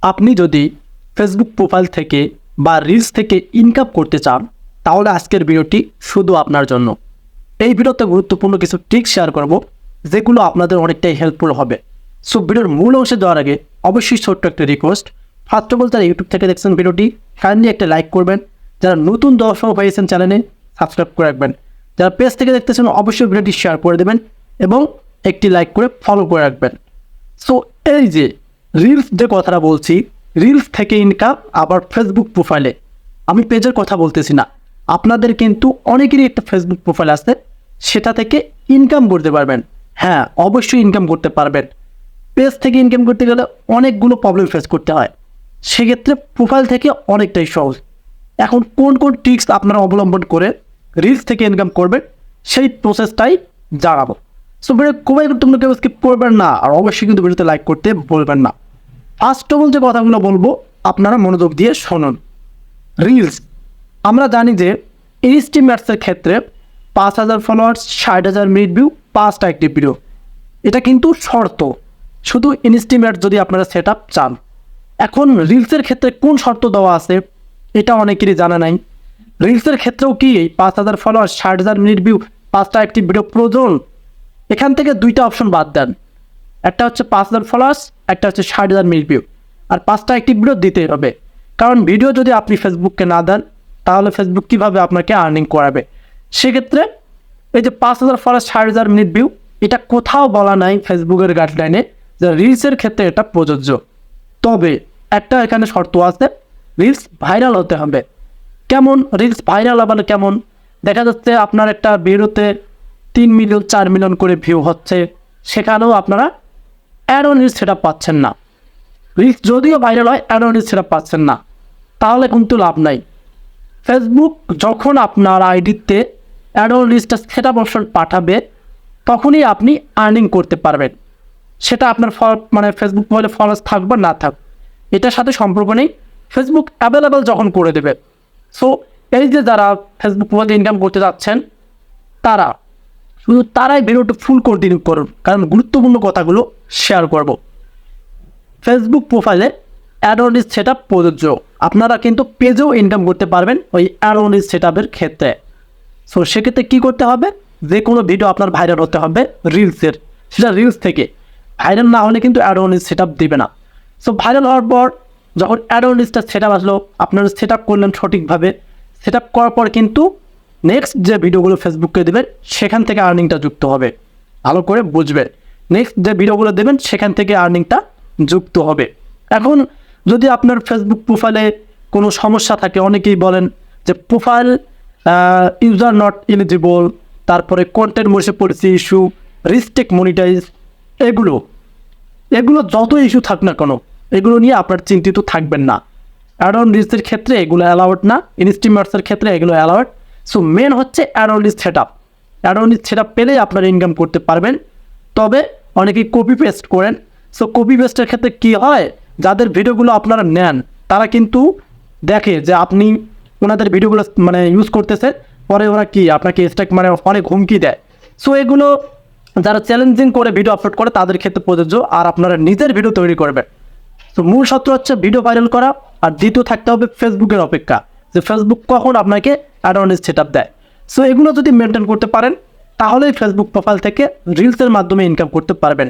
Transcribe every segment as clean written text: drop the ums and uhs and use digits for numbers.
আপনি যদি Facebook profile থেকে বা রিলস থেকে ইনকাম করতে চান তাহলে আজকের ভিডিওটি শুধু আপনার জন্য। এই ভিডিওতে গুরুত্বপূর্ণ কিছু ট্রিক শেয়ার করব যেগুলো আপনাদের অনেকটাই হেল্পফুল হবে। সো ভিডিওর মূল অংশে যাওয়ার আগে অবশ্যই ছোট্ট একটা রিকোয়েস্ট, ফার্স্ট অফ অল যারা ইউটিউব থেকে দেখছেন ভিডিওটি কাইন্ডলি একটা লাইক করবেন, যারা নতুন দর্শক হয়েছেন চ্যানেলে সাবস্ক্রাইব করে রাখবেন, যারা পেজ থেকে দেখতেছেন অবশ্যই ভিডিওটি শেয়ার করে দেবেন এবং একটি লাইক করে ফলো করে রাখবেন। সো এই যে রিলস যে কথাটা বলছি, রিলস থেকে ইনকাম আবার ফেসবুক প্রোফাইলে, আমি পেজের কথা বলতেছি না, আপনাদের কিন্তু অনেকেরই একটা ফেসবুক প্রোফাইল আছে, সেটা থেকে ইনকাম করতে পারবেন। হ্যাঁ, অবশ্যই ইনকাম করতে পারবেন। পেজ থেকে ইনকাম করতে গেলে অনেকগুলো প্রবলেম ফেস করতে হয়, সেক্ষেত্রে প্রোফাইল থেকে অনেকটাই সহজ। এখন কোন কোন ট্রিক্স আপনারা অবলম্বন করে রিলস থেকে ইনকাম করবেন সেই প্রসেসটাই জানাবো। সো ভিডিও খুবই গুরুত্বপূর্ণ, কেউ স্কিপ করবেন না, আর অবশ্যই কিন্তু ভিডিওতে লাইক করতে বলবেন না। ফার্স্ট অফ অল যে কথাগুলো বলবো আপনারা মনোযোগ দিয়ে শুনুন। রিলস, আমরা জানি যে ইনস্টাগ্রামের ক্ষেত্রে 5,000 ফলোয়ার্স, 60,000 মিনিট ভিউ, 5টা অ্যাক্টিভ ভিডিও, এটা কিন্তু শর্ত, শুধু ইনস্টাগ্রাম যদি আপনারা সেট আপ চান। এখন রিলসের ক্ষেত্রে কোন শর্ত দেওয়া আছে এটা অনেকেরই জানা নাই। রিলসের ক্ষেত্রেও কি 5,000 ফলোয়ার্স, 60,000 মিনিট ভিউ, 5টা অ্যাক্টিভ ভিডিও প্রয়োজন? এখান থেকে দুইটা অপশন বাদ দেন, একটা হচ্ছে 5,000 ফলোয়ার্স, একটা হচ্ছে 60,000 মিনিট ভিউ, আর 5টা অ্যাক্টিভ ভিডিও দিতেই হবে। কারণ ভিডিও যদি আপনি ফেসবুককে না দেন তাহলে ফেসবুক কীভাবে আপনাকে আর্নিং করাবে? সেক্ষেত্রে এই যে 5,000 ফলোয়ার্স, 60,000 মিনিট ভিউ, এটা কোথাও বলা নাই ফেসবুকের গাইডলাইনে যে রিলসের ক্ষেত্রে এটা প্রযোজ্য। তবে একটা এখানে শর্ত আছে, রিলস ভাইরাল হতে হবে। কেমন রিলস ভাইরাল হবে? কেমন? দেখা যাচ্ছে আপনার একটা ভিডিওতে 3 মিলিয়ন 4 মিলিয়ন করে ভিউ হচ্ছে, সেখানেও আপনারা অ্যাড অন রিলস সেটা পাচ্ছেন না। রিলস যদিও ভাইরাল হয়, অ্যাড অন রিলস সেটা পাচ্ছেন না, তাহলে কিন্তু লাভ নাই। ফেসবুক যখন আপনার আইডিতে অ্যাড অন রিলসটা সেট আপ অপশন পাঠাবে তখনই আপনি আর্নিং করতে পারবেন। সেটা আপনার ফেসবুক প্রোফাইলে ফলোয়ার্স থাক বা না থাক, এটার সাথে সম্পর্ক নেই, ফেসবুক অ্যাভেলেবেল যখন করে দেবে। সো এই যে যারা ফেসবুক প্রোফাইলে ইনকাম করতে যাচ্ছেন তারা শুধু তারাই ভিডিওটা ফুল কন্টিনিউ করুন, কারণ গুরুত্বপূর্ণ কথাগুলো শেয়ার করব। ফেসবুক প্রোফাইলে ad on reels set up প্রযোজ্য, আপনারা কিন্তু পেজেও ইনকাম করতে পারবেন ওই অ্যাড অন রিলস সেট আপের ক্ষেত্রে। সো সেক্ষেত্রে কী করতে হবে? যে কোনো ভিডিও আপনার ভাইরাল হতে হবে রিলসের, সেটা রিলস থেকে। ভাইরাল না হলে কিন্তু ad on reels set up দেবে না। সো ভাইরাল হওয়ার পর যখন অ্যাড অন রিলসটা সেট আপ আসলো, আপনারা সেট আপ করলেন সঠিকভাবে, সেট আপ করার পর কিন্তু নেক্সট যে ভিডিওগুলো ফেসবুককে দেবেন সেখান থেকে আর্নিংটা যুক্ত হবে। ভালো করে বুঝবেন, নেক্সট যে ভিডিওগুলো দেবেন সেখান থেকে আর্নিংটা যুক্ত হবে। এখন যদি আপনার ফেসবুক প্রোফাইলে কোনো সমস্যা থাকে, অনেকেই বলেন যে প্রোফাইল ইউজার নট এলিজিবল, তারপরে কন্টেন্ট মরিসে পড়েছে ইস্যু, রিস্ট্রিক্ট মনিটাইজ, এগুলো যত ইস্যু থাক না কেন, এগুলো নিয়ে আপনার চিন্তিত থাকবেন না। অ্যাড অন রিলসের ক্ষেত্রে এগুলো অ্যালাউড না, ইনস্টাগ্রামের ক্ষেত্রে এগুলো অ্যালাউড। সো মেন হচ্ছে ad on reels set up. Ad on reels set up পেলেই আপনারা ইনকাম করতে পারবেন। তবে অনেকেই কপি পেস্ট করেন। সো কপি পেস্টের ক্ষেত্রে কী হয়, যাদের ভিডিওগুলো আপনারা নেন তারা কিন্তু দেখে যে আপনি ওনাদের ভিডিওগুলো ইউজ করতেছেন, পরে ওরা কি আপনাকে স্ট্রাইক অনেক হুমকি দেয়। সো এগুলো যারা চ্যালেঞ্জিং করে ভিডিও আপলোড করে তাদের ক্ষেত্রে প্রযোজ্য, আর আপনারা নিজের ভিডিও তৈরি করবেন। তো মূল সূত্র হচ্ছে ভিডিও ভাইরাল করা, আর দ্বিতীয় থাকতে হবে ফেসবুকের অপেক্ষা, যে ফেসবুক কখন আপনাকে ad on reels set up দেয়। সো এগুলো যদি মেনটেন করতে পারেন তাহলেই ফেসবুক প্রোফাইল থেকে রিলসের মাধ্যমে ইনকাম করতে পারবেন।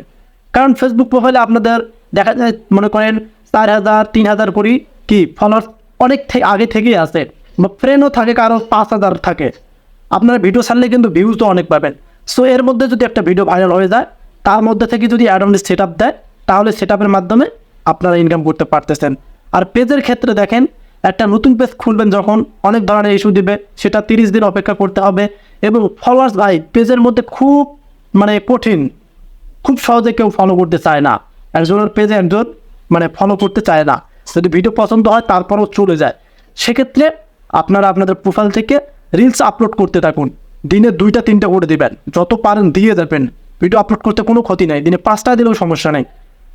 কারণ ফেসবুক প্রোফাইলে আপনাদের দেখা যায়, মনে করেন 4,000 3,000 করি কি ফলোয়ার্স অনেক আগে থেকেই আছে, বা ফ্রেন্ডও থাকে, কারো 5,000 থাকে। আপনারা ভিডিও ছাড়লে কিন্তু ভিউজ তো অনেক পাবেন। সো এর মধ্যে যদি একটা ভিডিও ভাইরাল হয়ে যায়, তার মধ্যে থেকে যদি ad on reels set up দেয় তাহলে সেট আপের মাধ্যমে আপনারা ইনকাম করতে পারতেছেন। আর পেজের ক্ষেত্রে দেখেন, একটা নতুন পেজ খুলবেন যখন অনেক ধরনের ইস্যু দিবে, সেটা 30 দিন অপেক্ষা করতে হবে। এবং ফলোয়ার্স ভাই পেজের মধ্যে খুব কঠিন, খুব সহজে কেউ ফলো করতে চায় না। একজনের পেজে একজন ফলো করতে চায় না, যদি ভিডিও পছন্দ হয় তারপরেও চলে যায়। সেক্ষেত্রে আপনারা আপনাদের প্রোফাইল থেকে রিলস আপলোড করতে থাকুন, দিনে 2টা 3টা করে দেবেন, যত পারেন দিয়ে যাবেন। ভিডিও আপলোড করতে কোনো ক্ষতি নাই, দিনে 5টা দিলেও সমস্যা নেই।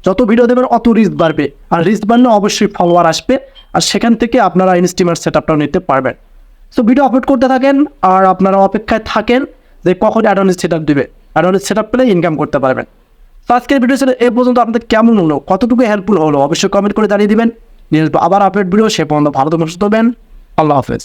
যত ভিডিও দেবেন অত রিস্ক বাড়বে, আর রিস্ক বাড়লে অবশ্যই ফলোয়ার আসবে, আর সেখান থেকে আপনারা ইনস্টাগ্রাম সেট আপটাও নিতে পারবেন। সো ভিডিও আপলোড করতে থাকেন, আর আপনারা অপেক্ষায় থাকেন যে কখন ad on reels set up দেবে। Ad on reels set up পেলে ইনকাম করতে পারবেন। তো আজকের ভিডিও ছিল এ পর্যন্ত, আপনাদের কেমন হলো, কতটুকু হেল্পফুল হলো অবশ্যই কমেন্ট করে জানিয়ে দিবেন। নিয়ে আসবো আবার আপডেট ভিডিও, সে পর্যন্ত ভালো থাকবেন, সুস্থ থাকবেন। আল্লাহ হাফেজ।